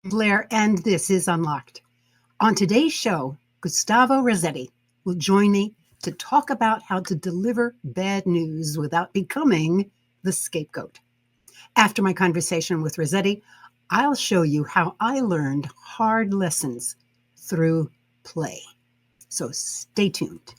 Blair, and this is Unlocked. On today's show, Gustavo Razzetti will join me to talk about how to deliver bad news without becoming the scapegoat. After my conversation with Razzetti, I'll show you how I learned hard lessons through play. So stay tuned.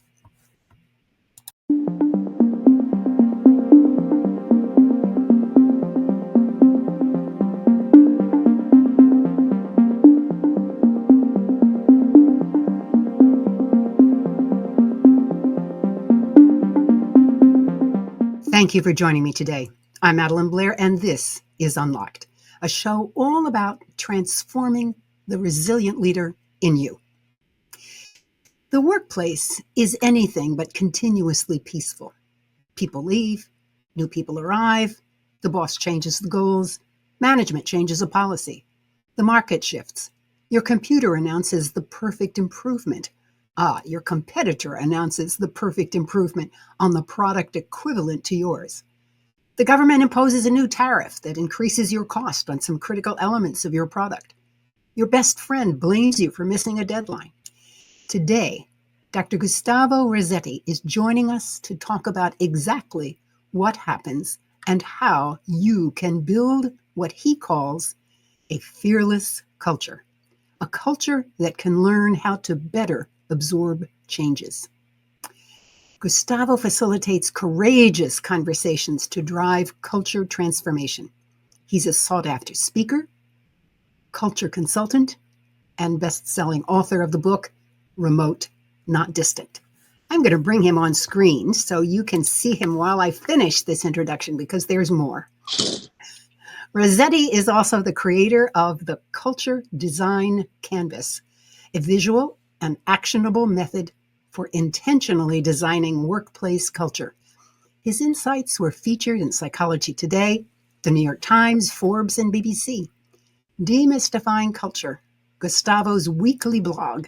Thank you for joining me today. I'm Madelyn Blair, and this is Unlocked, a show all about transforming the resilient leader in you. The workplace is anything but continuously peaceful. People leave, new people arrive, the boss changes the goals, management changes a policy, the market shifts, your computer announces the perfect improvement. Your competitor announces the perfect improvement on the product equivalent to yours. The government imposes a new tariff that increases your cost on some critical elements of your product. Your best friend blames you for missing a deadline. Today, Dr. Gustavo Razzetti is joining us to talk about exactly what happens and how you can build what he calls a fearless culture, a culture that can learn how to better absorb changes. Gustavo facilitates courageous conversations to drive culture transformation. He's a sought-after speaker, culture consultant, and best-selling author of the book, Remote, Not Distant. I'm going to bring him on screen so you can see him while I finish this introduction because there's more. Razzetti is also the creator of the Culture Design Canvas, a visual and actionable method for intentionally designing workplace culture. His insights were featured in Psychology Today, the New York Times, Forbes, and BBC. Demystifying Culture, Gustavo's weekly blog,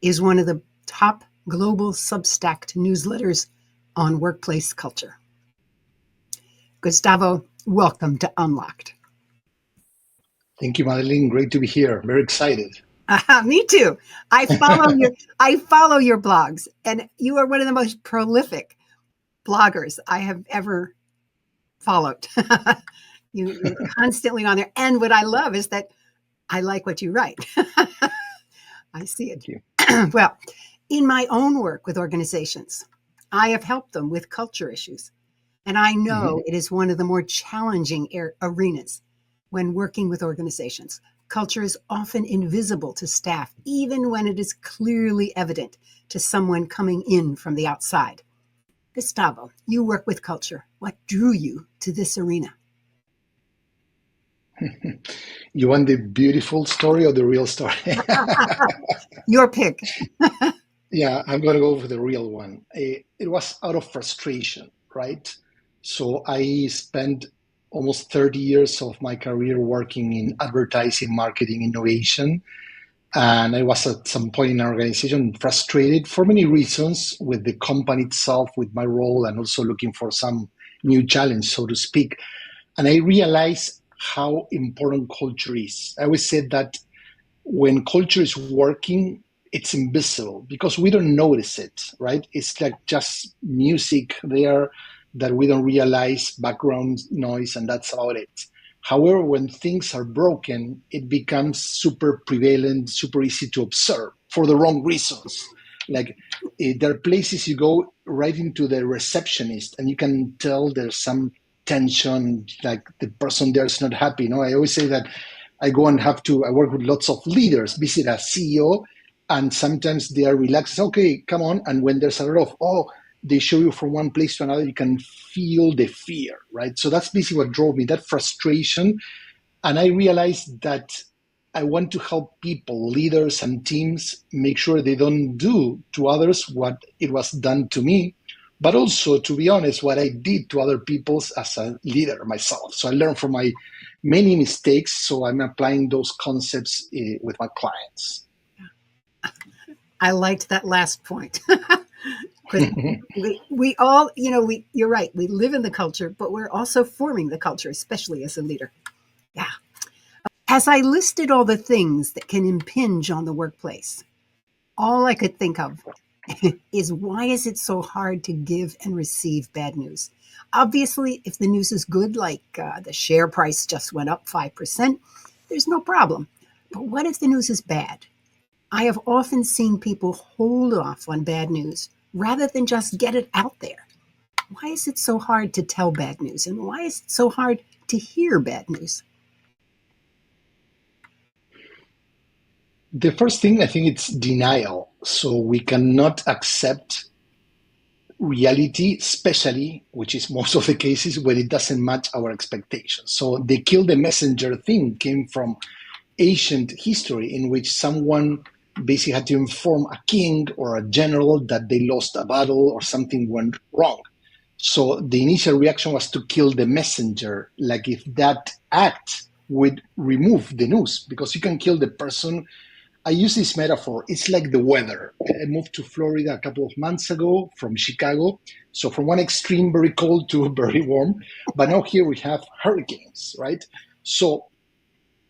is one of the top global Substack newsletters on workplace culture. Gustavo, welcome to Unlocked. Thank you, Madeline. Great to be here. Very excited. Me too. I follow your blogs, and you are one of the most prolific bloggers I have ever followed. You're constantly on there, and what I love is that I like what you write. I see it. Well, in my own work with organizations, I have helped them with culture issues, and I know it is one of the more challenging arenas when working with organizations. Culture is often invisible to staff, even when it is clearly evident to someone coming in from the outside. Gustavo, you work with culture. What drew you to this arena? You want the beautiful story or the real story? Your pick. Yeah, I'm going to go for the real one. It was out of frustration, right? So I spent almost 30 years of my career working in advertising, marketing, innovation. And I was at some point in our organization frustrated for many reasons with the company itself, with my role, and also looking for some new challenge, so to speak. And I realized how important culture is. I always said that when culture is working, it's invisible because we don't notice it, right? It's like just music there that we don't realize, background noise, and that's about it. However, when things are broken, it becomes super prevalent, super easy to observe for the wrong reasons. Like there are places you go right into the receptionist and you can tell there's some tension, like the person there is not happy. I always say that I work with lots of leaders, visit a CEO, and sometimes they are relaxed. Okay, come on. And when there's a lot of, they show you from one place to another, you can feel the fear, right? So that's basically what drove me, that frustration. And I realized that I want to help people, leaders and teams, make sure they don't do to others what it was done to me, but also, to be honest, what I did to other people as a leader myself. So I learned from my many mistakes, so I'm applying those concepts with my clients. I liked that last point. we all, you're right. We live in the culture, but we're also forming the culture, especially as a leader. Yeah. As I listed all the things that can impinge on the workplace, all I could think of is why is it so hard to give and receive bad news? Obviously, if the news is good, like the share price just went up 5%, there's no problem. But what if the news is bad? I have often seen people hold off on bad news rather than just get it out there. Why is it so hard to tell bad news? And why is it so hard to hear bad news? The first thing, I think it's denial. So we cannot accept reality, especially, which is most of the cases, when it doesn't match our expectations. So the kill the messenger thing came from ancient history, in which someone basically had to inform a king or a general that they lost a battle or something went wrong. So the initial reaction was to kill the messenger, like if that act would remove the news, because you can kill the person. I use this metaphor. It's like the weather. I moved to Florida a couple of months ago from Chicago. So from one extreme, very cold to very warm. But now here we have hurricanes, right? So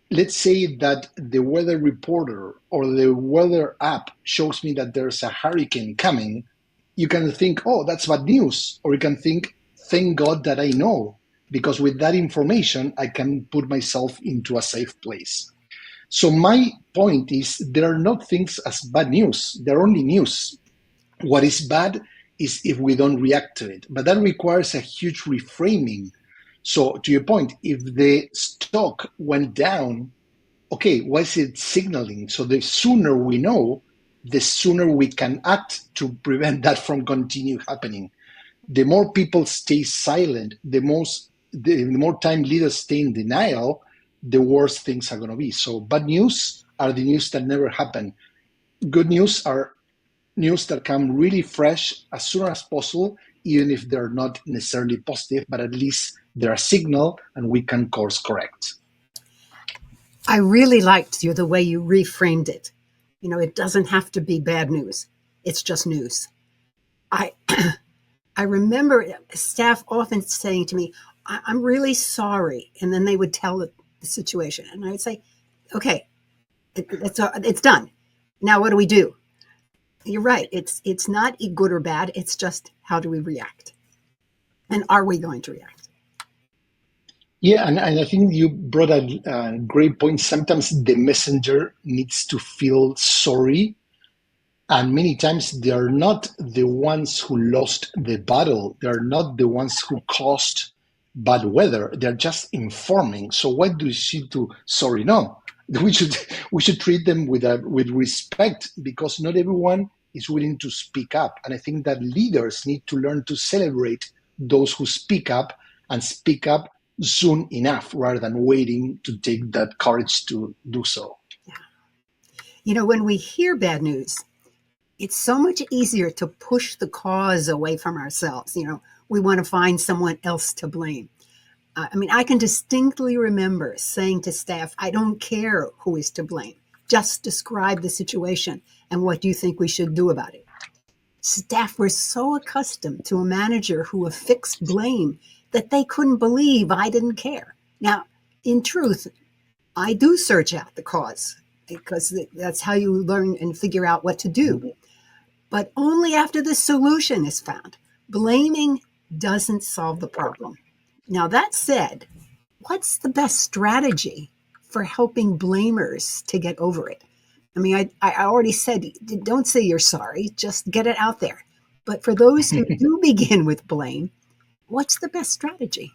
let's say that the weather reporter or the weather app shows me that there's a hurricane coming. You can think, oh, that's bad news. Or you can think, thank God that I know. Because with that information, I can put myself into a safe place. So my point is there are not things as bad news. They're only news. What is bad is if we don't react to it. But that requires a huge reframing. So to your point, if the stock went down, okay, what is it signaling? So the sooner we know, the sooner we can act to prevent that from continue happening. The more people stay silent, the more time leaders stay in denial, the worse things are going to be. So bad news are the news that never happen. Good news are news that come really fresh as soon as possible, even if they're not necessarily positive, but at least they're a signal and we can course correct. I really liked the way you reframed it. It doesn't have to be bad news. It's just news. I I remember staff often saying to me, I'm really sorry. And then they would tell the situation. And I'd say, okay, it's done. Now, what do we do? You're right. It's not good or bad. It's just how do we react? And are we going to react? Yeah, and I think you brought a great point. Sometimes the messenger needs to feel sorry. And many times they are not the ones who lost the battle. They are not the ones who caused bad weather. They're just informing. So why do you see to sorry? No, we should treat them with respect, because not everyone is willing to speak up. And I think that leaders need to learn to celebrate those who speak up and speak up soon enough rather than waiting to take that courage to do so. When we hear bad news, it's so much easier to push the cause away from ourselves. We want to find someone else to blame. I can distinctly remember saying to staff, I don't care who is to blame. Just describe the situation and what do you think we should do about it. Staff were so accustomed to a manager who affixed blame that they couldn't believe I didn't care. Now, in truth, I do search out the cause because that's how you learn and figure out what to do. But only after the solution is found. Blaming doesn't solve the problem. Now, that said, what's the best strategy for helping blamers to get over it? I already said, don't say you're sorry, just get it out there. But for those who do begin with blame, what's the best strategy?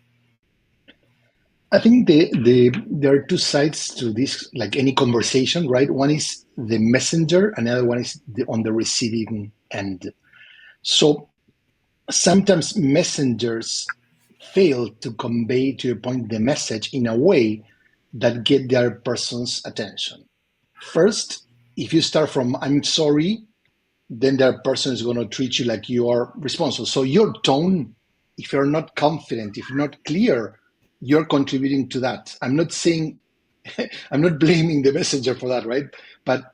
I think there are two sides to this, like any conversation, right? One is the messenger, another one is on the receiving end. So sometimes messengers fail to convey, to your point, the message in a way that get the other person's attention. First, if you start from "I'm sorry," then that person is going to treat you like you are responsible. So your tone, if you're not confident, if you're not clear, you're contributing to that. I'm not saying, I'm not blaming the messenger for that, right? But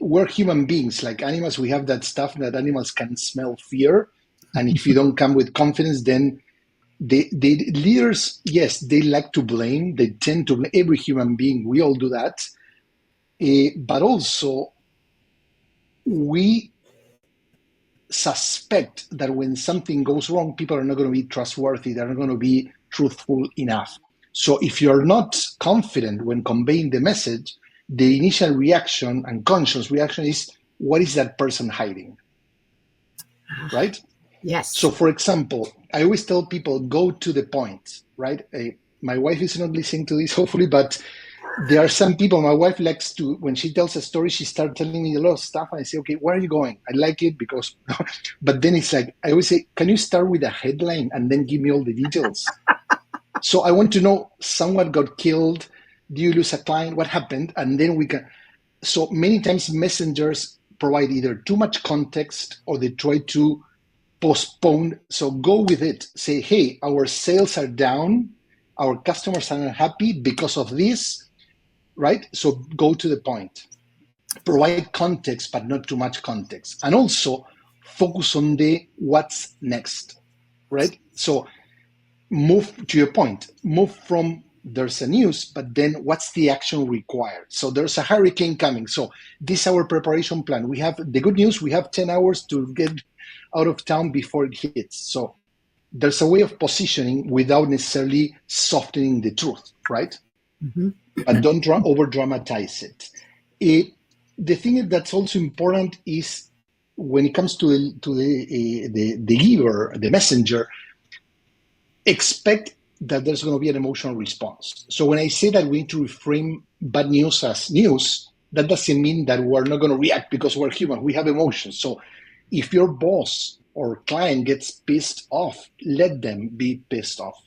we're human beings, like animals. We have that stuff that animals can smell fear, and if you don't come with confidence, then The leaders, yes, they like to blame. They tend to blame every human being. We all do that. But also, we suspect that when something goes wrong, people are not going to be trustworthy. They're not going to be truthful enough. So if you're not confident when conveying the message, the initial reaction and conscious reaction is, what is that person hiding? Right? Yes. So, for example, I always tell people, go to the point, right? My wife is not listening to this, hopefully, but there are some people, my wife likes to, when she tells a story, she starts telling me a lot of stuff. And I say, okay, where are you going? I like it because, but then it's like, I always say, can you start with a headline and then give me all the details? So I want to know, someone got killed. Do you lose a client? What happened? And then we can. So many times messengers provide either too much context or they try to postpone. So go with it. Say, hey, our sales are down. Our customers are unhappy because of this, right? So go to the point. Provide context, but not too much context. And also focus on the what's next, right? So move to your point, move from there's a news, but then what's the action required? So there's a hurricane coming. So this is our preparation plan. We have the good news, we have 10 hours to get out of town before it hits. So there's a way of positioning without necessarily softening the truth, right? Mm-hmm. But don't over dramatize it. The thing that's also important is when it comes to the giver, the messenger, expect that there's going to be an emotional response. So when I say that we need to reframe bad news as news, that doesn't mean that we're not going to react because we're human. We have emotions. So if your boss or client gets pissed off, let them be pissed off,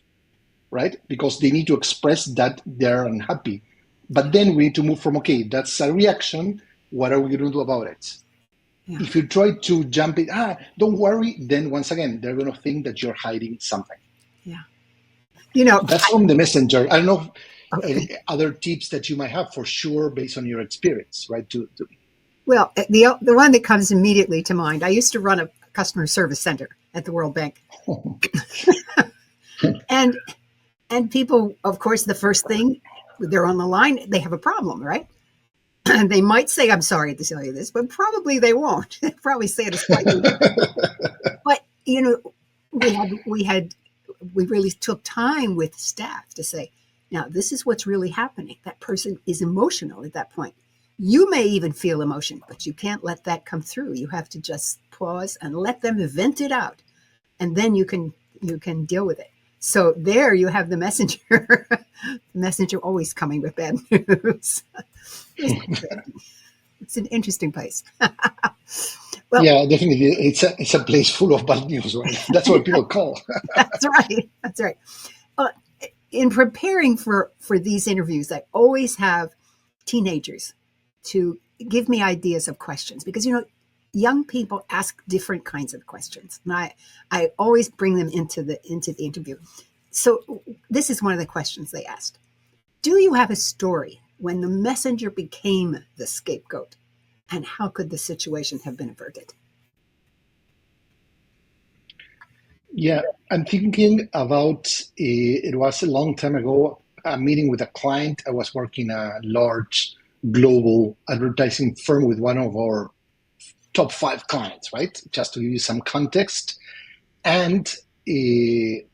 right? Because they need to express that they're unhappy. But then we need to move from, okay, that's a reaction. What are we going to do about it? Yeah. If you try to jump in, don't worry, then once again, they're going to think that you're hiding something. Yeah. That's from the messenger. I don't know other tips that you might have for sure based on your experience, right? Well, the one that comes immediately to mind, I used to run a customer service center at the World Bank. And people, of course, the first thing, they're on the line, they have a problem, right? And they might say, I'm sorry to tell you this, but probably they won't. They'll probably say it slightly different. But, we really took time with staff to say, now, this is what's really happening. That person is emotional at that point. You may even feel emotion, but you can't let that come through. You have to just pause and let them vent it out. And then you can deal with it. So there you have the messenger. The messenger always coming with bad news. It's an interesting place. Well, yeah, definitely. It's a place full of bad news, right? That's what people call. That's right. That's right. In preparing for these interviews, I always have teenagers to give me ideas of questions because, young people ask different kinds of questions. And I always bring them into the interview. So this is one of the questions they asked. Do you have a story when the messenger became the scapegoat? And how could the situation have been averted? Yeah, I'm thinking about, it was a long time ago, a meeting with a client. I was working a large global advertising firm with one of our top 5 clients, right? Just to give you some context. And the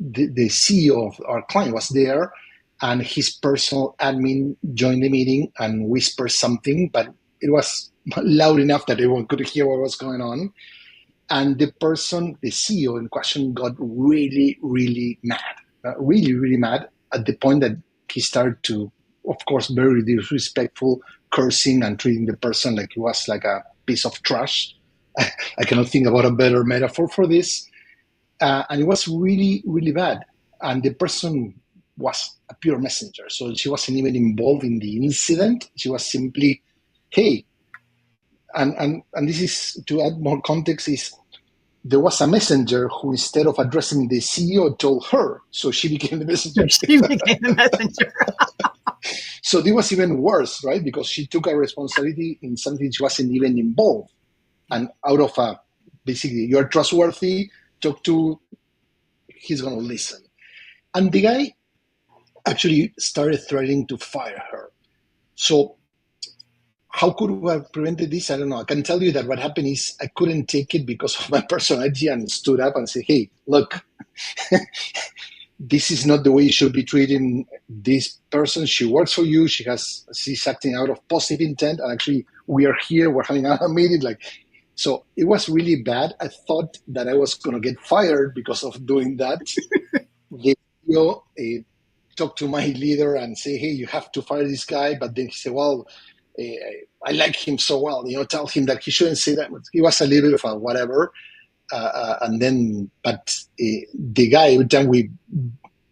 CEO of our client was there, and his personal admin joined the meeting and whispered something, but it was loud enough that everyone could hear what was going on. And the CEO in question, got really, really mad, really, really mad, at the point that he started to, of course, very disrespectful, cursing and treating the person like he was like a piece of trash. I cannot think about a better metaphor for this. And it was really, really bad. And the person was a pure messenger. So she wasn't even involved in the incident. She was simply, hey, and this is, to add more context, is there was a messenger who, instead of addressing the CEO, told her. So she became the messenger. She became the messenger. So this was even worse, right? Because she took a responsibility in something she wasn't even involved. And out of basically, you're trustworthy, talk to he's going to listen. And the guy actually started threatening to fire her. So how could we have prevented this? I don't know. I can tell you that what happened is I couldn't take it because of my personality and stood up and said, hey, look, this is not the way you should be treating this person. She works for you. She's acting out of positive intent. And actually, we are here. We're having a meeting. So it was really bad. I thought that I was going to get fired because of doing that. The CEO talked to my leader and say, hey, you have to fire this guy. But then he said, well, I like him so well, tell him that he shouldn't say that. He was a little bit of a whatever. But the guy, every time we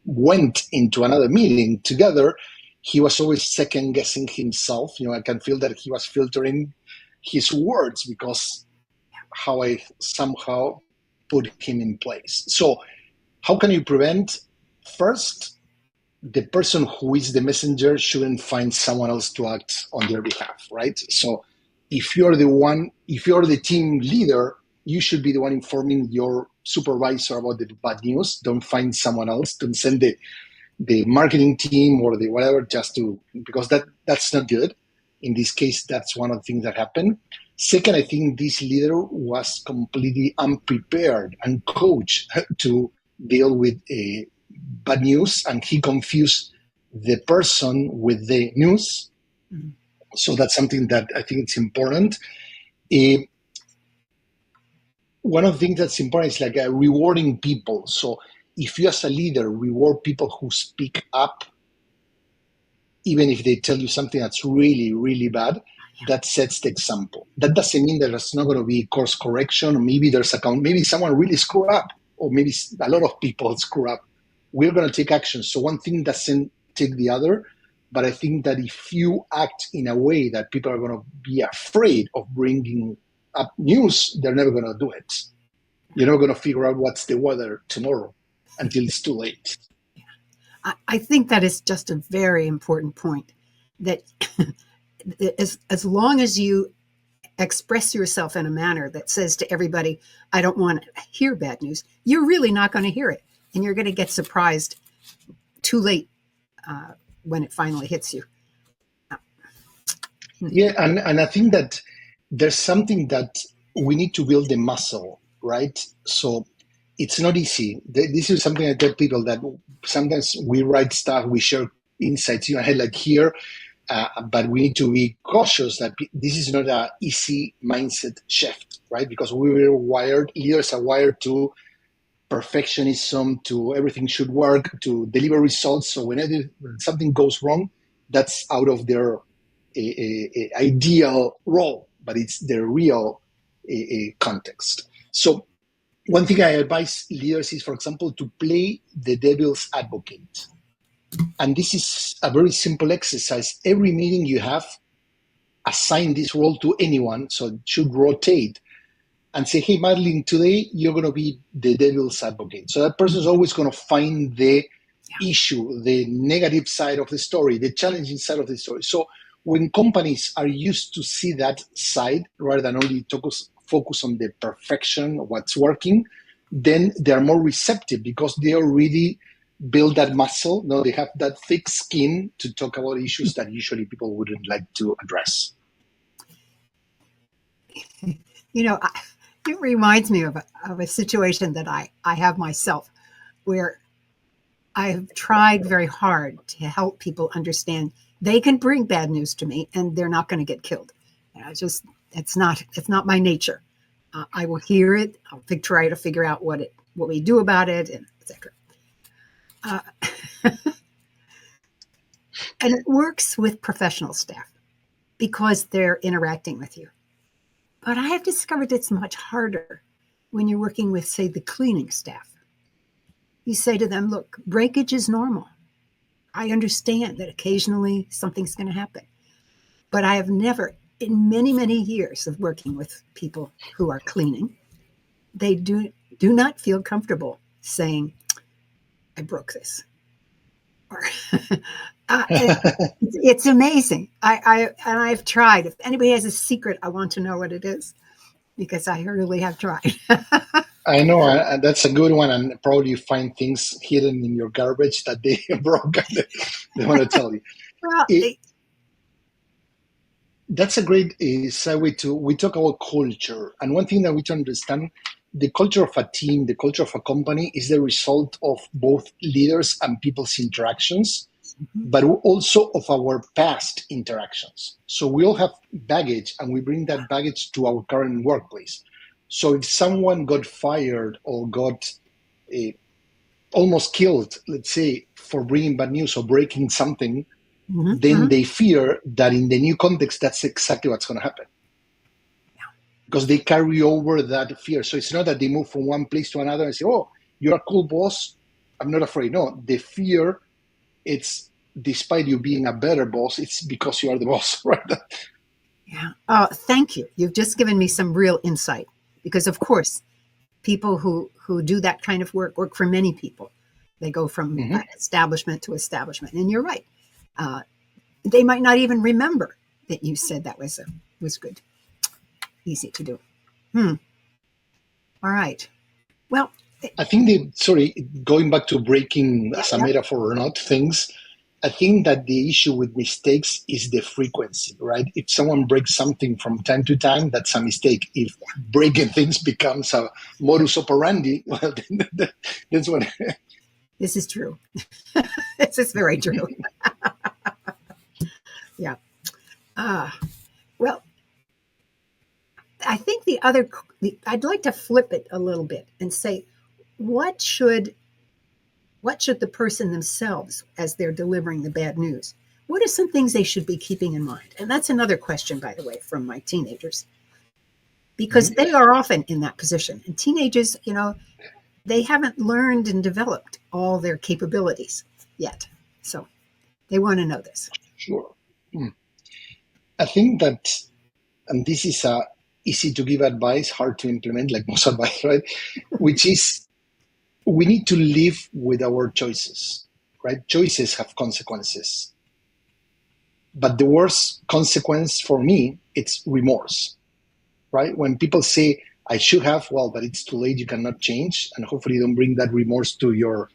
went into another meeting together, he was always second guessing himself. I can feel that he was filtering his words because how I somehow put him in place. So how can you prevent? First, the person who is the messenger shouldn't find someone else to act on their behalf, right? So if you're the team leader, you should be the one informing your supervisor about the bad news. Don't find someone else. Don't send the marketing team or the whatever because that's not good. In this case, that's one of the things that happened. Second, I think this leader was completely unprepared and coached to deal with bad news, and he confused the person with the news. Mm-hmm. So that's something that I think it's important. One of the things that's important is rewarding people. So if you as a leader reward people who speak up, even if they tell you something that's really, really bad, that sets the example. That doesn't mean that there's not going to be course correction, or maybe maybe someone really screwed up, or maybe a lot of people screw up. We're going to take action. So one thing doesn't take the other. But I think that if you act in a way that people are going to be afraid of bringing up news, they're never going to do it. You're never going to figure out what's the weather tomorrow until it's too late. I think that is just a very important point, that as long as you express yourself in a manner that says to everybody, I don't want to hear bad news, you're really not going to hear it. And you're going to get surprised too late when it finally hits you. Yeah, and I think that there's something that we need to build the muscle, right? So it's not easy. This is something I tell people, that sometimes we write stuff, we share insights in our head like here, but we need to be cautious that this is not an easy mindset shift, right? Because leaders are wired to perfectionism, to everything should work, to deliver results. So when something goes wrong, that's out of their ideal role, but it's their real context. So one thing I advise leaders is, for example, to play the devil's advocate. And this is a very simple exercise. Every meeting you have, assign this role to anyone, so it should rotate, and say, hey, Madelyn, today you're going to be the devil's advocate. So that person is always going to find the issue, the negative side of the story, the challenging side of the story. So when companies are used to see that side rather than only focus on the perfection of what's working, then they are more receptive because they already build that muscle. No, they have that thick skin to talk about issues that usually people wouldn't like to address. It reminds me of a situation that I have myself, where I have tried very hard to help people understand they can bring bad news to me and they're not going to get killed. It's not my nature. I will hear it. I'll try to figure out what we do about it, and etc. And it works with professional staff because they're interacting with you. But I have discovered it's much harder when you're working with, say, the cleaning staff. You say to them, look, breakage is normal. I understand that occasionally something's going to happen. But I have never, in many, many years of working with people who are cleaning, they do not feel comfortable saying, I broke this. Or it's amazing. I've tried. If anybody has a secret, I want to know what it is, because I really have tried. I know that's a good one, and probably you find things hidden in your garbage that they broke and they want to tell you. Well, It, that's a great segue to we talk about culture, and one thing that we need to understand: the culture of a team, the culture of a company, is the result of both leaders and people's interactions, mhm, but also of our past interactions. So we all have baggage, and we bring that baggage to our current workplace. So if someone got fired or got uh, almost killed, let's say, for bringing bad news or breaking something, mhm, then mhm. they fear that in the new context, that's exactly what's going to happen because they carry over that fear. So it's not that they move from one place to another and say, "Oh, you're a cool boss. I'm not afraid." No, the fear, it's despite you being a better boss, it's because you are the boss, right? Yeah. Oh, thank you. You've just given me some real insight because, of course, people who do that kind of work for many people. They go from Mm-hmm. establishment to establishment, and you're right. Uh, they might not even remember that you said that was good, easy to do. Hmm. All right. Well, I think sorry, going back to breaking yeah, as a yeah, metaphor or not things, I think that the issue with mistakes is the frequency, right? If someone breaks something from time to time, that's a mistake. If breaking things becomes a modus operandi, well, then that's what. this is true. This is very true. Yeah. Ah, well, I think I'd like to flip it a little bit and say, what should what should the person themselves, as they're delivering the bad news, what are some things they should be keeping in mind? And that's another question, by the way, from my teenagers, because Mhm. they are often in that position. And teenagers, they haven't learned and developed all their capabilities yet. So they want to know this. Sure. Mm. I think that, and this is easy to give advice, hard to implement, like most advice, right? Which is we need to live with our choices, right? Choices have consequences. But the worst consequence for me, it's remorse, right? When people say, I should have, well, but it's too late, you cannot change. And hopefully you don't bring that remorse to your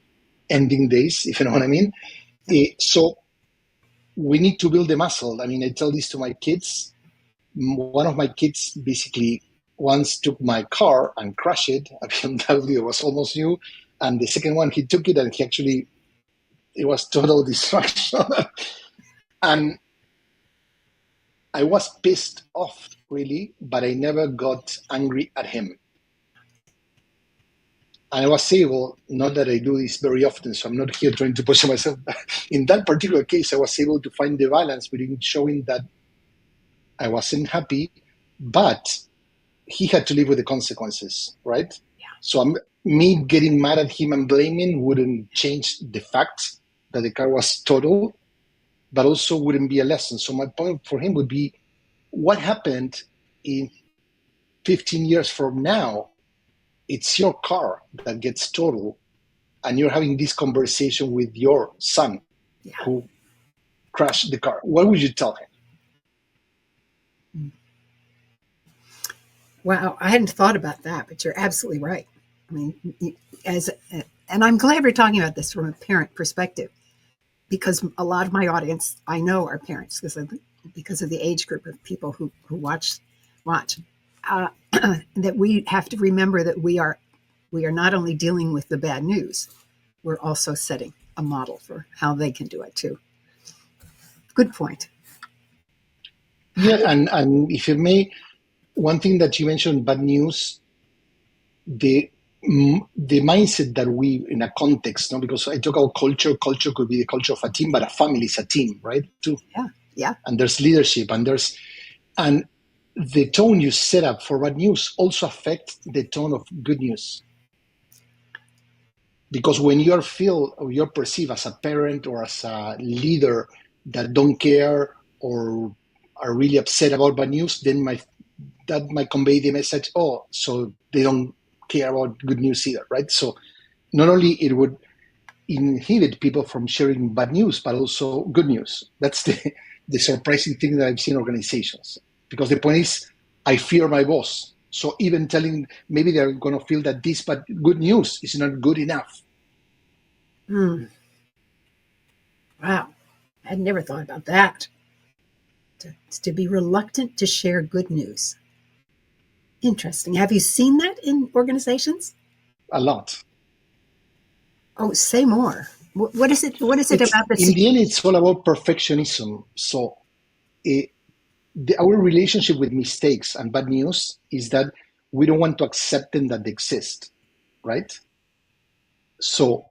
ending days, if you know what I mean. So we need to build the muscle. I mean, I tell this to my kids. One of my kids basically once took my car and crashed it. A BMW was almost new. And the second one, he took it and he actually, it was total destruction. And I was pissed off, really, but I never got angry at him. And I was able, not that I do this very often, so I'm not here trying to push myself. In that particular case, I was able to find the balance between showing that I wasn't happy, but he had to live with the consequences, right? So me getting mad at him and blaming wouldn't change the fact that the car was total, but also wouldn't be a lesson. So my point for him would be, what happened in 15 years from now? It's your car that gets total, and you're having this conversation with your son Yeah. who crashed the car. What would you tell him? Wow, I hadn't thought about that, but you're absolutely right. I mean, as and I'm glad we're talking about this from a parent perspective because a lot of my audience I know are parents because of the age group of people who watch uh, that we have to remember that we are not only dealing with the bad news, we're also setting a model for how they can do it too. Good point. Yeah, and if you may, one thing that you mentioned, bad news, the the mindset that we in a context, no, because I talk about culture. Culture could be the culture of a team, but a family is a team, right? Too, Yeah, yeah, and there's leadership, and the tone you set up for bad news also affects the tone of good news. Because when you're feel or you're perceived as a parent or as a leader that don't care or are really upset about bad news, then that might convey the message, oh, so they don't care about good news either, right? So not only it would inhibit people from sharing bad news, but also good news. That's the surprising thing that I've seen in organizations. Because the point is, I fear my boss, So even telling, maybe they're going to feel that this but good news is not good enough. Mm. Wow. I'd never thought about that. To be reluctant to share good news. Interesting. Have you seen that in organizations? A lot. Oh, say more. What is it? What is it It's about the in the situation? end, it's all about perfectionism. So our relationship with mistakes and bad news is that we don't want to accept them that they exist, right? So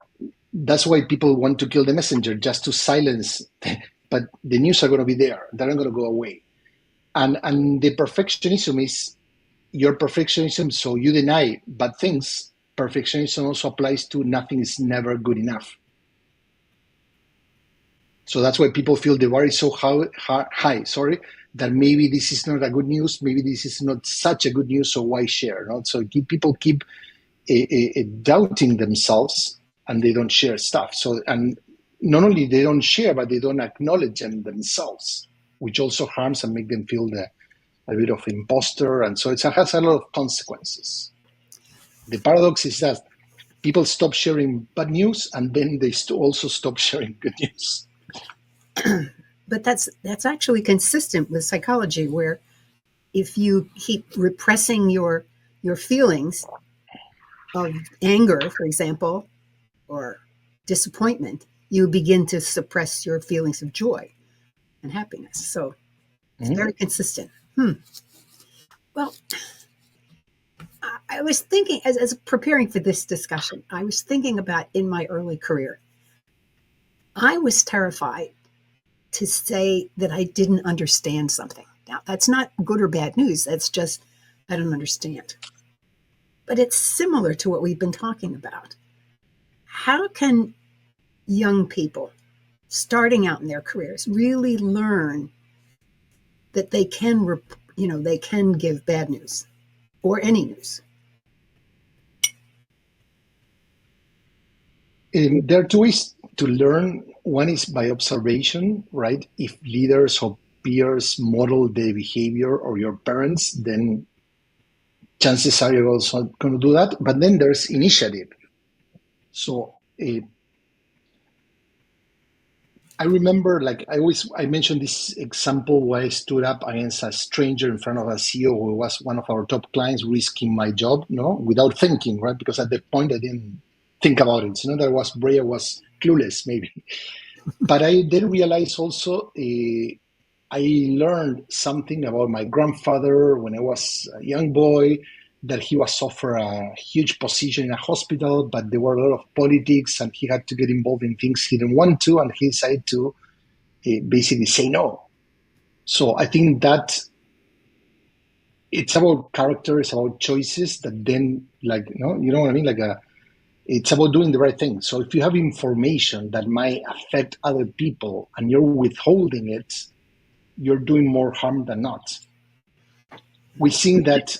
that's why people want to kill the messenger, just to silence. But the news are going to be there; they're not going to go away. And the perfectionism is your perfectionism, so you deny bad things. Perfectionism also applies to nothing is never good enough. So that's why people feel the bar is so high, sorry, that maybe this is not a good news, maybe this is not such a good news, so why share? Not so people keep doubting themselves and they don't share stuff. So and not only they don't share, but they don't acknowledge them themselves, which also harms and make them feel a bit of imposter, and so it has a lot of consequences. The paradox is that people stop sharing bad news and then they also stop sharing good news. But that's actually consistent with psychology, where if you keep repressing your feelings of anger, for example, or disappointment, you begin to suppress your feelings of joy and happiness. So it's Mm-hmm. very consistent. Well, I was thinking, as preparing for this discussion, I was thinking about in my early career, I was terrified to say that I didn't understand something. Now, that's not good or bad news. That's just, I don't understand. But it's similar to what we've been talking about. How can young people starting out in their careers really learn that they can, they can give bad news or any news? There are two ways to learn. One is by observation, right? If leaders or peers model the behavior or your parents, then chances are you're also going to do that. But then there's initiative. So I remember, like I mentioned this example where I stood up against a stranger in front of a CEO who was one of our top clients, risking my job, no, without thinking, right? Because at that point I didn't think about it. So, that was Brea was clueless, maybe. But I then realized also I learned something about my grandfather when I was a young boy, that he was offered a huge position in a hospital, but there were a lot of politics and he had to get involved in things he didn't want to, and he decided to basically say no. So I think that it's about character, it's about choices that then, like, you know what I mean? It's about doing the right thing. So if you have information that might affect other people and you're withholding it, you're doing more harm than not. We think that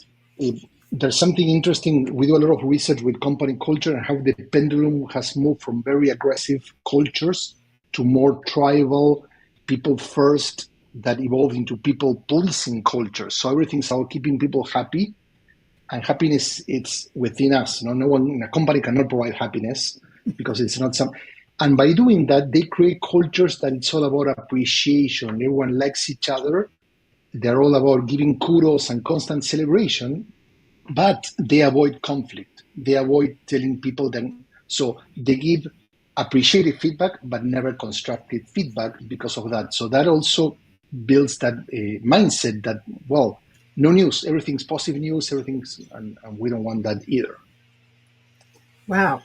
there's something interesting. We do a lot of research with company culture and how the pendulum has moved from very aggressive cultures to more tribal, people first, that evolved into people pleasing cultures. So everything's about keeping people happy, and happiness, it's within us. No one in a company cannot provide happiness because it's not some. And by doing that, they create cultures that it's all about appreciation. Everyone likes each other. They're all about giving kudos and constant celebration, but they avoid conflict. They avoid telling people that. So they give appreciative feedback, but never constructive feedback because of that. So that also builds that mindset that, well, no news, everything's positive news, and we don't want that either. Wow,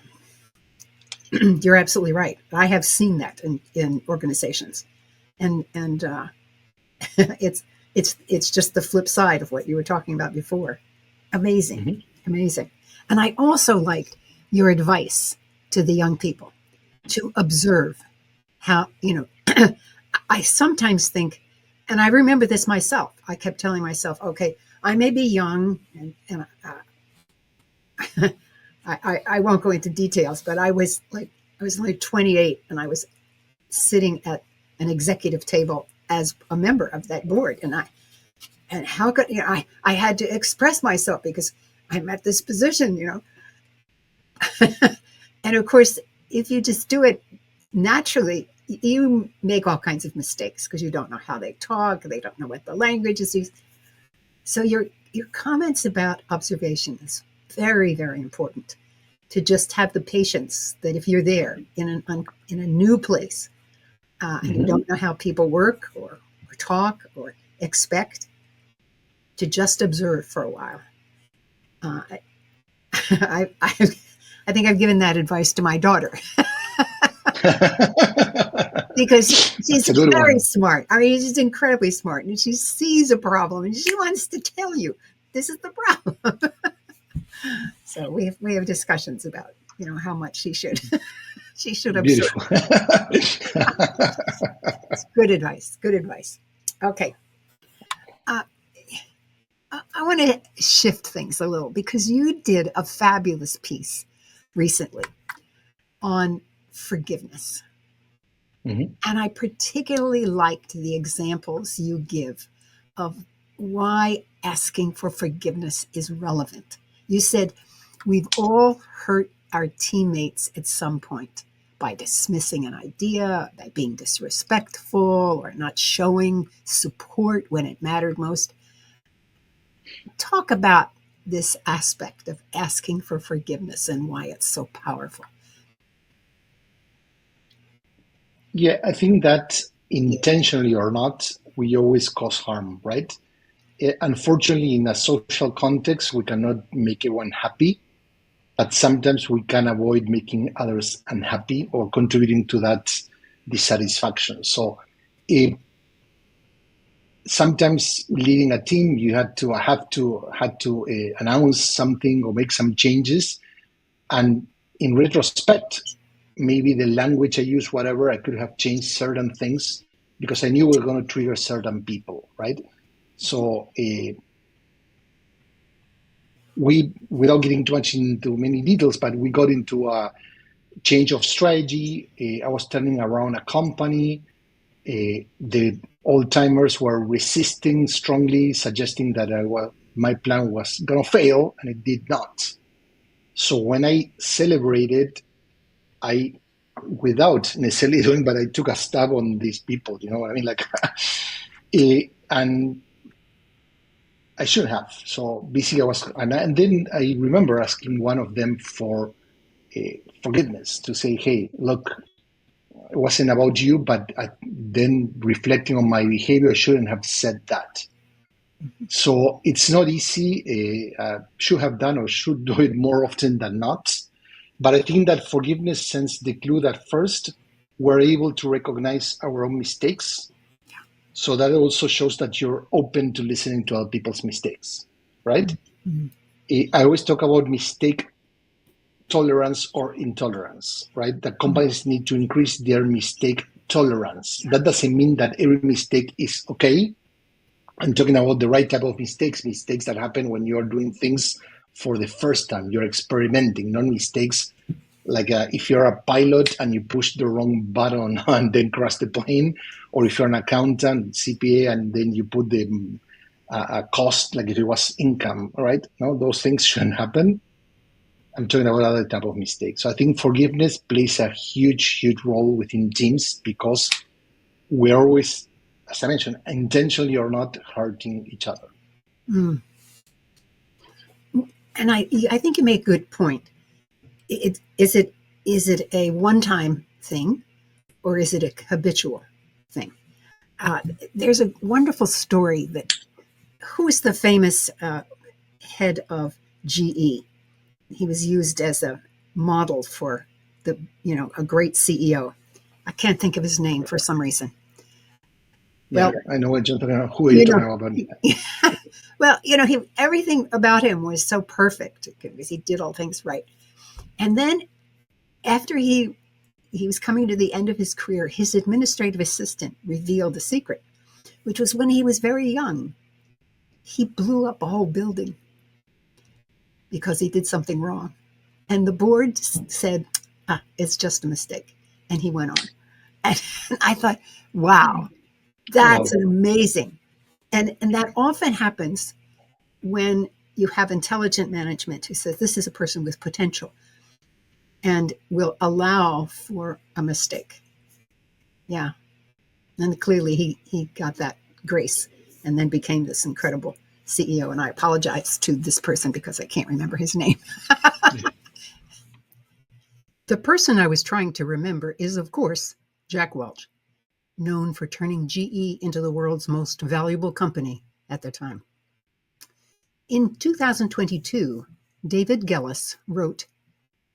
you're absolutely right. I have seen that in organizations, and it's it's just the flip side of what you were talking about before. Amazing, Mm-hmm. amazing. And I also liked your advice to the young people to observe how, I sometimes think, and I remember this myself. I kept telling myself, okay, I may be young, and I won't go into details, but I was like 28, and I was sitting at an executive table as a member of that board, and And how could, I had to express myself because I'm at this position. And of course, if you just do it naturally, you make all kinds of mistakes because you don't know how they talk, they don't know what the language is used. So your comments about observation is very, very important, to just have the patience that if you're there in a new place, and you don't know how people work or talk or expect, to just observe for a while. I think I've given that advice to my daughter because she's That's a good very one. smart. I mean, she's incredibly smart, and she sees a problem and she wants to tell you this is the problem. So we have discussions about how much she should observe. Beautiful. It's good advice. Good advice. Okay. Uh, I want to shift things a little because you did a fabulous piece recently on forgiveness. Mhm. And I particularly liked the examples you give of why asking for forgiveness is relevant. You said, we've all hurt our teammates at some point by dismissing an idea, by being disrespectful, or not showing support when it mattered most. Talk about this aspect of asking for forgiveness and why it's so powerful. Yeah, I think that intentionally or not, we always cause harm, right? Unfortunately, in a social context, we cannot make everyone happy, but sometimes we can avoid making others unhappy or contributing to that dissatisfaction. So, eh, sometimes leading a team, you had to announce something or make some changes, and in retrospect, maybe the language I used, whatever, I could have changed certain things because I knew we were going to trigger certain people, right? So we, without getting too much into many details, but we got into a change of strategy. I was turning around a company. The old timers were resisting strongly, suggesting that my plan was going to fail, and it did not. So when I celebrated, I, without necessarily doing, but I took a stab on these people. You know what I mean? Like, and I should have. So basically, and then I remember asking one of them for forgiveness, to say, "Hey, look, it wasn't about you, but then reflecting on my behavior, I shouldn't have said that." So it's not easy. Should have done or should do it more often than not. But I think that forgiveness sends the clue that first we're able to recognize our own mistakes. So that also shows that you're open to listening to other people's mistakes, right? Mm-hmm. I always talk about mistake tolerance or intolerance, right? That companies need to increase their mistake tolerance. That doesn't mean that every mistake is okay. I'm talking about the right type of mistakes that happen when you're doing things for the first time. You're experimenting, not mistakes like if you're a pilot and you push the wrong button and then crash the plane, or if you're an accountant, CPA, and then you put the cost like if it was income, right? No, those things shouldn't happen. I'm talking about other type of mistakes. So I think forgiveness plays a huge, huge role within teams because we're always, as I mentioned, intentionally or not, hurting each other. Mm. And I think you make a good point. Is it a one time thing or is it a habitual thing? Uh, there's a wonderful story that who is the famous head of GE? He was used as a model for a great CEO. I can't think of his name for some reason. Yeah, Well, I know what you're talking about. Who are you you talking know, about? well, everything about him was so perfect because he did all things right. And then after he was coming to the end of his career, his administrative assistant revealed a secret, which was when he was very young, he blew up a whole building because he did something wrong. And the board said, it's just a mistake. And he went on. And I thought, wow, that's Well, amazing. And that often happens when you have intelligent management who says this is a person with potential and will allow for a mistake. Yeah. And clearly he got that grace and then became this incredible CEO. And I apologize to this person because I can't remember his name. The person I was trying to remember is, of course, Jack Welch, known for turning GE into the world's most valuable company at the time. In 2022, David Gellis wrote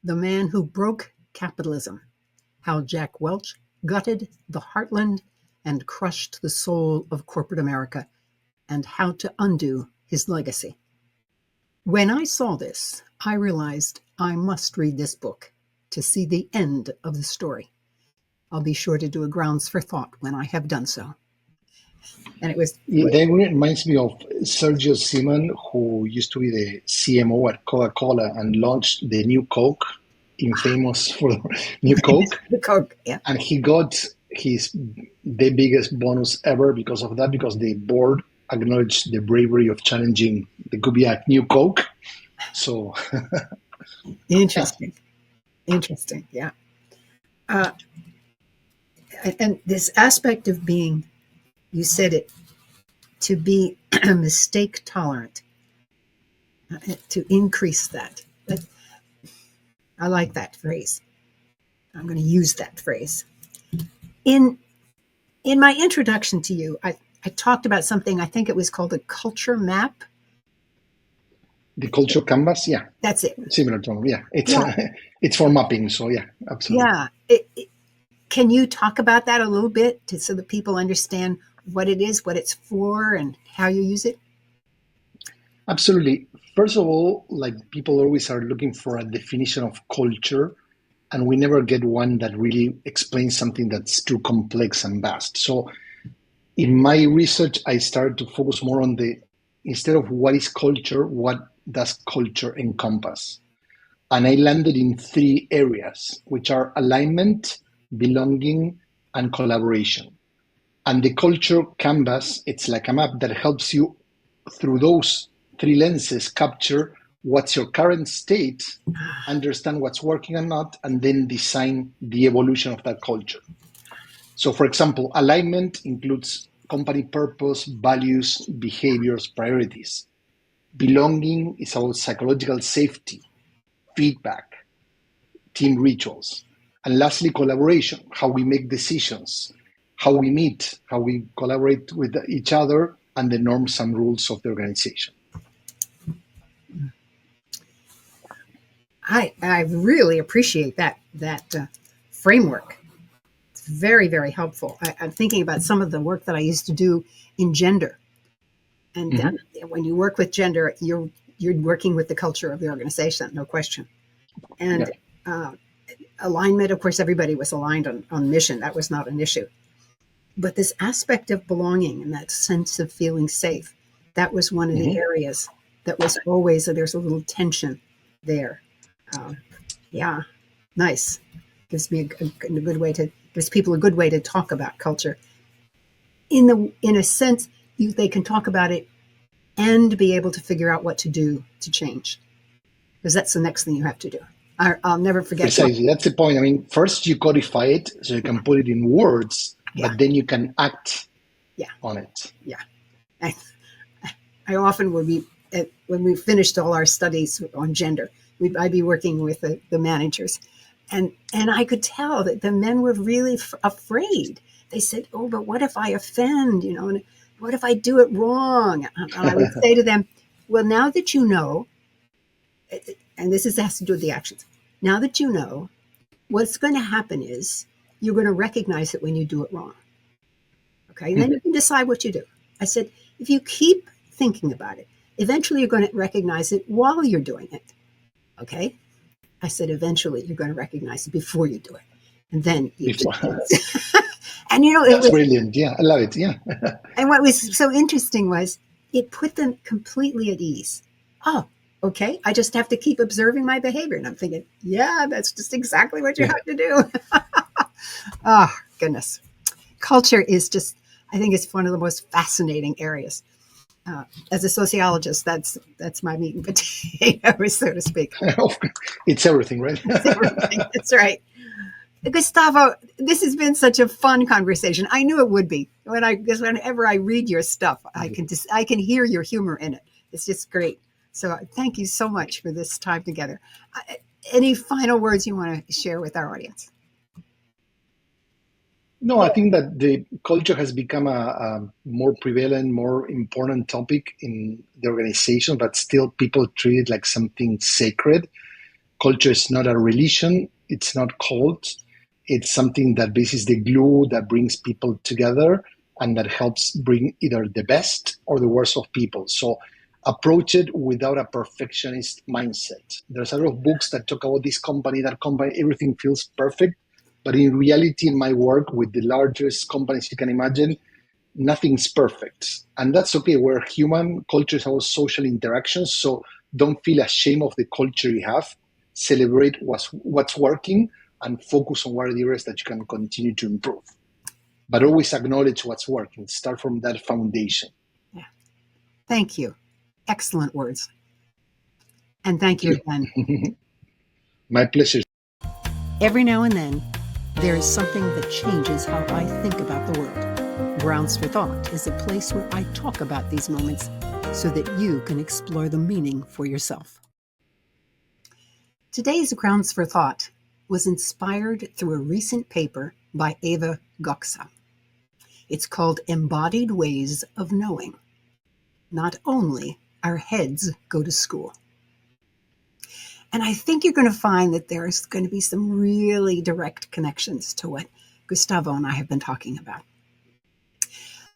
The Man Who Broke Capitalism, How Jack Welch Gutted the Heartland and Crushed the Soul of Corporate America, and How to Undo His Legacy. When I saw this, I realized I must read this book to see the end of the story. I'll be sure to do a grounds for thought when I have done so. And it was That reminds me of Sergio Simon, who used to be the CMO at Coca-Cola and launched the new Coke, infamous for new Coke. the Coke, yeah. And he got the biggest bonus ever because of that, because the board acknowledged the bravery of challenging the Kubiak new Coke. So Interesting. Interesting, yeah. And this aspect of being, you said it, to be mistake tolerant, to increase that. I like that phrase. I'm going to use that phrase. In my introduction to you, I talked about something, I think it was called a culture map. the culture canvas, yeah. That's it. Similar term, yeah. It's for mapping, so yeah, absolutely. Yeah. Can you talk about that a little bit so that people understand what it is, what it's for, and how you use it? Absolutely. First of all, like people always are looking for a definition of culture, and we never get one that really explains something that's too complex and vast. So in my research, I started to focus more on instead of what is culture, what does culture encompass? And I landed in 3 areas, which are alignment, belonging, and collaboration. And the culture canvas, it's like a map that helps you through those 3 lenses capture what's your current state, understand what's working and not, and then design the evolution of that culture. So for example, alignment includes company purpose, values, behaviors, priorities. Belonging is about psychological safety, feedback, team rituals. And lastly, collaboration, how we make decisions, how we meet, how we collaborate with each other, and the norms and rules of the organization. I really appreciate that framework. It's very, very helpful. I'm thinking about some of the work that I used to do in gender. And when you work with gender, you're working with the culture of the organization, no question. And alignment, of course, everybody was aligned on mission. That was not an issue. But this aspect of belonging and that sense of feeling safe, that was one of the areas that was always, there's a little tension there. Yeah, nice. Gives me gives people a good way to talk about culture. In a sense, they can talk about it and be able to figure out what to do to change, because that's the next thing you have to do. I'll never forget. Precisely, that's the point. I mean, first you codify it so you can put it in words, but then you can act on it. Yeah, I often would be when we finished all our studies on gender, I'd be working with the managers, and I could tell that the men were really afraid. They said, "Oh, but what if I offend? And what if I do it wrong?" And I would say to them, "Well, now that you know." And this has to do with the actions. Now that you know, what's going to happen is you're going to recognize it when you do it wrong. Okay, and then you can decide what you do. I said, if you keep thinking about it, eventually you're going to recognize it while you're doing it. Okay, I said, eventually you're going to recognize it before you do it, and then you do it. And that's brilliant. Yeah, I love it. Yeah. And what was so interesting was it put them completely at ease. Oh, okay, I just have to keep observing my behavior. And I'm thinking, yeah, that's just exactly what you have to do. Oh, goodness. Culture is just I think it's one of the most fascinating areas. As a sociologist, that's my meat and potatoes, so to speak. It's everything, right? It's everything. That's right. Gustavo, this has been such a fun conversation. I knew it would be. Whenever I read your stuff, I can hear your humor in it. It's just great. So thank you so much for this time together. Any final words you want to share with our audience? No, I think that the culture has become a more prevalent, more important topic in the organization, but still people treat it like something sacred. Culture is not a religion, it's not cult. It's something that this is the glue that brings people together and that helps bring either the best or the worst of people. So approach it without a perfectionist mindset. There's a lot of books that talk about this company, that company, everything feels perfect. But in reality, in my work with the largest companies you can imagine, nothing's perfect. And that's okay. We're human. Culture is our social interactions. So don't feel ashamed of the culture you have. Celebrate what's working and focus on what are the areas that you can continue to improve. But always acknowledge what's working. Start from that foundation. Yeah. Thank you. Excellent words. And thank you again. My pleasure. Every now and then, there is something that changes how I think about the world. Grounds for Thought is a place where I talk about these moments so that you can explore the meaning for yourself. Today's Grounds for Thought was inspired through a recent paper by Eva Goxa. It's called Embodied Ways of Knowing. Not only our heads go to school. And I think you're going to find that there's going to be some really direct connections to what Gustavo and I have been talking about.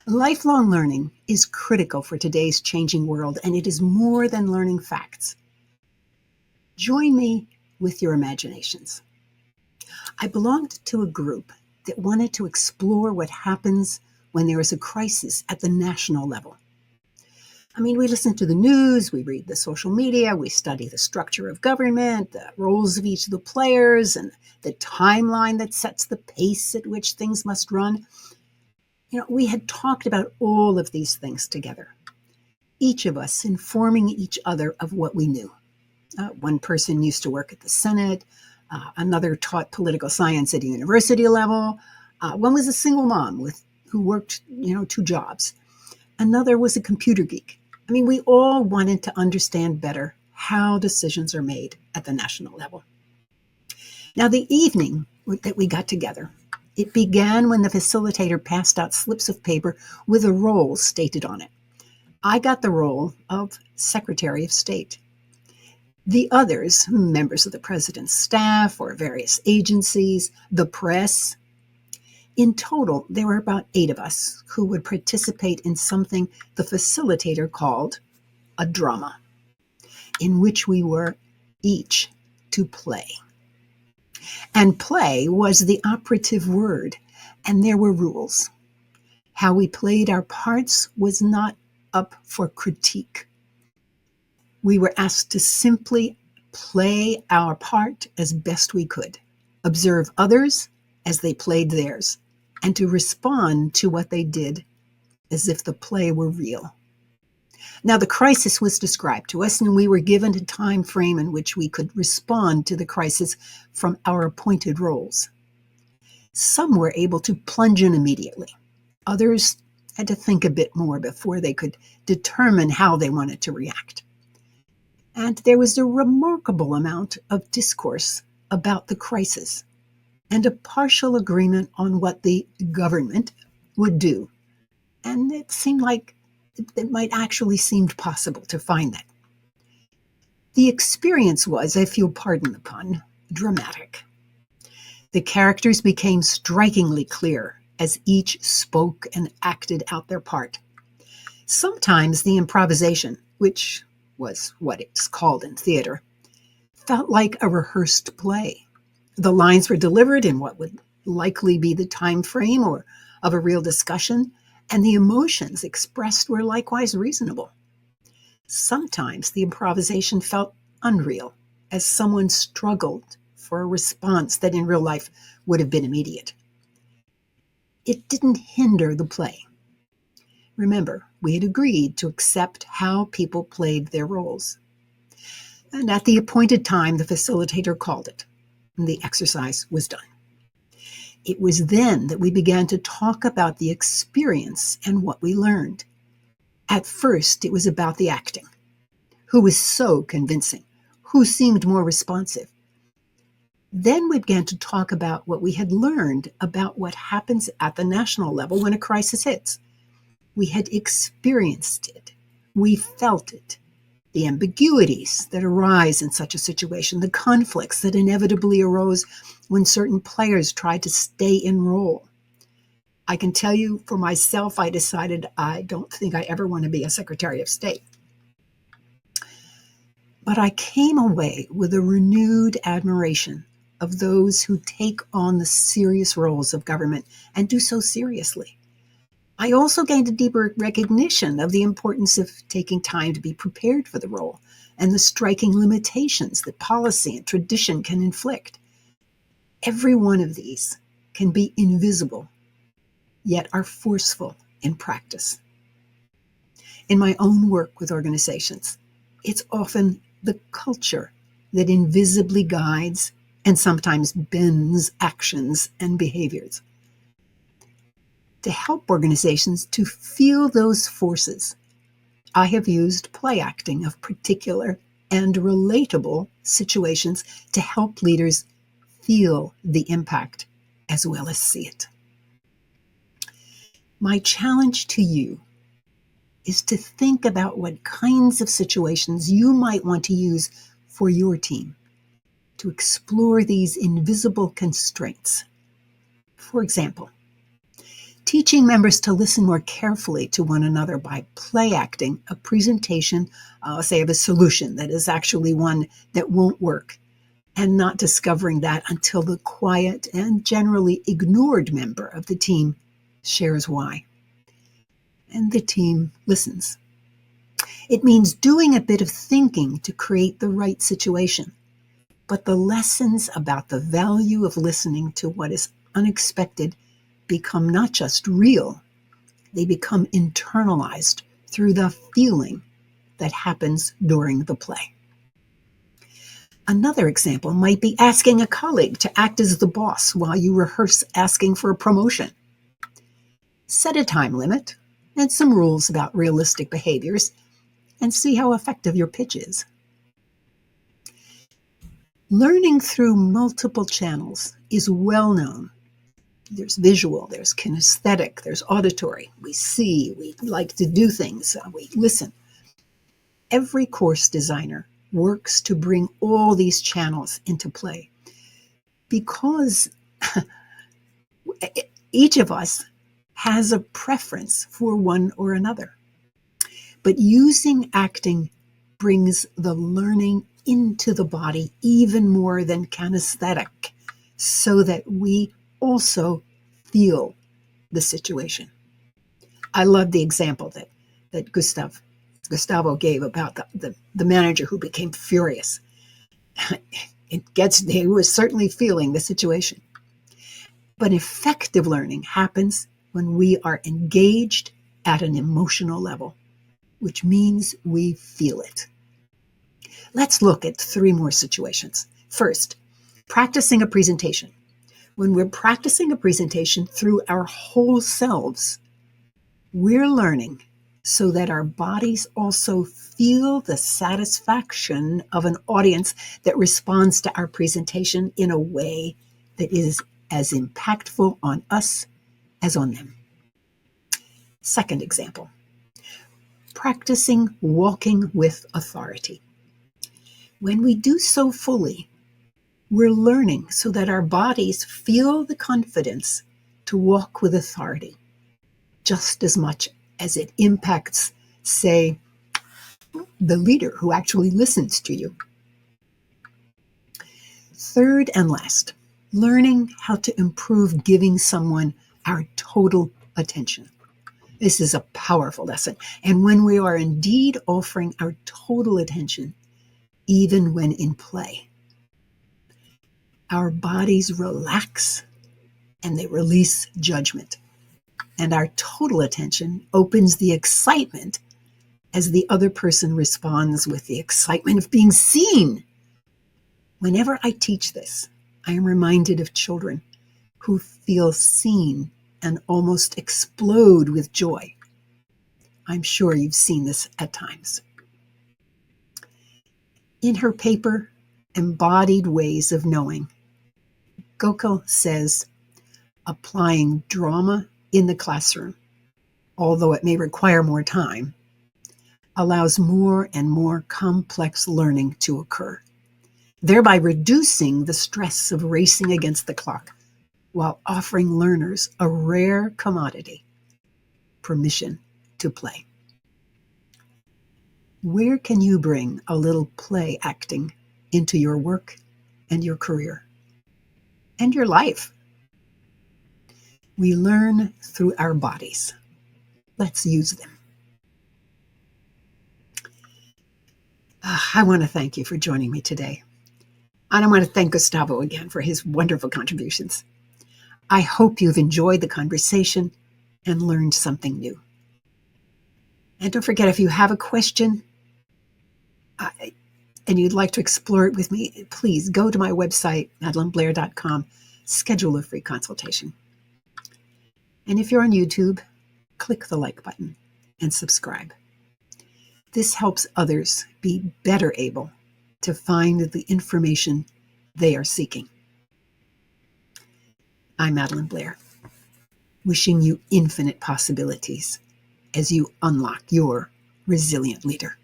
Lifelong learning is critical for today's changing world, and it is more than learning facts. Join me with your imaginations. I belonged to a group that wanted to explore what happens when there is a crisis at the national level. I mean, we listen to the news, we read the social media, we study the structure of government, the roles of each of the players, and the timeline that sets the pace at which things must run. We had talked about all of these things together, each of us informing each other of what we knew. One person used to work at the Senate, another taught political science at a university level, one was a single mom who worked, 2 jobs. Another was a computer geek. I mean, we all wanted to understand better how decisions are made at the national level. Now, the evening that we got together, it began when the facilitator passed out slips of paper with a role stated on it. I got the role of Secretary of State. The others, members of the president's staff or various agencies, the press. In total, there were about 8 of us who would participate in something the facilitator called a drama, in which we were each to play. And play was the operative word, and there were rules. How we played our parts was not up for critique. We were asked to simply play our part as best we could, observe others as they played theirs, and to respond to what they did as if the play were real. Now, the crisis was described to us, and we were given a time frame in which we could respond to the crisis from our appointed roles. Some were able to plunge in immediately. Others had to think a bit more before they could determine how they wanted to react. And there was a remarkable amount of discourse about the crisis and a partial agreement on what the government would do. And it seemed like it might actually seemed possible to find that. The experience was, if you'll pardon the pun, dramatic. The characters became strikingly clear as each spoke and acted out their part. Sometimes the improvisation, which was what it's called in theater, felt like a rehearsed play. The lines were delivered in what would likely be the time frame or of a real discussion, and the emotions expressed were likewise reasonable. Sometimes the improvisation felt unreal, as someone struggled for a response that in real life would have been immediate. It didn't hinder the play. Remember, we had agreed to accept how people played their roles. And at the appointed time, the facilitator called it, and the exercise was done. It was then that we began to talk about the experience and what we learned. At first, it was about the acting. Who was so convincing? Who seemed more responsive? Then we began to talk about what we had learned about what happens at the national level when a crisis hits. We had experienced it. We felt it. The ambiguities that arise in such a situation, the conflicts that inevitably arose when certain players tried to stay in role. I can tell you for myself, I decided I don't think I ever want to be a Secretary of State. But I came away with a renewed admiration of those who take on the serious roles of government and do so seriously. I also gained a deeper recognition of the importance of taking time to be prepared for the role and the striking limitations that policy and tradition can inflict. Every one of these can be invisible, yet are forceful in practice. In my own work with organizations, it's often the culture that invisibly guides and sometimes bends actions and behaviors. To help organizations to feel those forces, I have used play acting of particular and relatable situations to help leaders feel the impact as well as see it. My challenge to you is to think about what kinds of situations you might want to use for your team to explore these invisible constraints. For example, teaching members to listen more carefully to one another by play acting a presentation, say, of a solution that is actually one that won't work, and not discovering that until the quiet and generally ignored member of the team shares why. And the team listens. It means doing a bit of thinking to create the right situation. But the lessons about the value of listening to what is unexpected become not just real, they become internalized through the feeling that happens during the play. Another example might be asking a colleague to act as the boss while you rehearse asking for a promotion. Set a time limit and some rules about realistic behaviors and see how effective your pitch is. Learning through multiple channels is well known. There's visual, there's kinesthetic, there's auditory. We see, we like to do things, we listen. Every course designer works to bring all these channels into play because each of us has a preference for one or another. But using acting brings the learning into the body even more than kinesthetic, so that we also feel the situation. I love the example that Gustavo gave about the manager who became furious. He was certainly feeling the situation. But effective learning happens when we are engaged at an emotional level, which means we feel it. Let's look at 3 more situations. First, practicing a presentation. When we're practicing a presentation through our whole selves, we're learning so that our bodies also feel the satisfaction of an audience that responds to our presentation in a way that is as impactful on us as on them. Second example, practicing walking with authority. When we do so fully, we're learning so that our bodies feel the confidence to walk with authority, just as much as it impacts, say, the leader who actually listens to you. Third and last, learning how to improve giving someone our total attention. This is a powerful lesson. And when we are indeed offering our total attention, even when in play, our bodies relax and they release judgment. and our total attention opens the excitement as the other person responds with the excitement of being seen. Whenever I teach this, I am reminded of children who feel seen and almost explode with joy. I'm sure you've seen this at times. In her paper, Embodied Ways of Knowing, Gokul says, applying drama in the classroom, although it may require more time, allows more and more complex learning to occur, thereby reducing the stress of racing against the clock while offering learners a rare commodity, permission to play. Where can you bring a little play acting into your work and your career and your life? We learn through our bodies. Let's use them. I want to thank you for joining me today. And I want to thank Gustavo again for his wonderful contributions. I hope you've enjoyed the conversation and learned something new. And don't forget, if you have a question and you'd like to explore it with me, please go to my website, madelynblair.com, schedule a free consultation. And if you're on YouTube, click the like button and subscribe. This helps others be better able to find the information they are seeking. I'm Madelyn Blair, wishing you infinite possibilities as you unlock your resilient leader.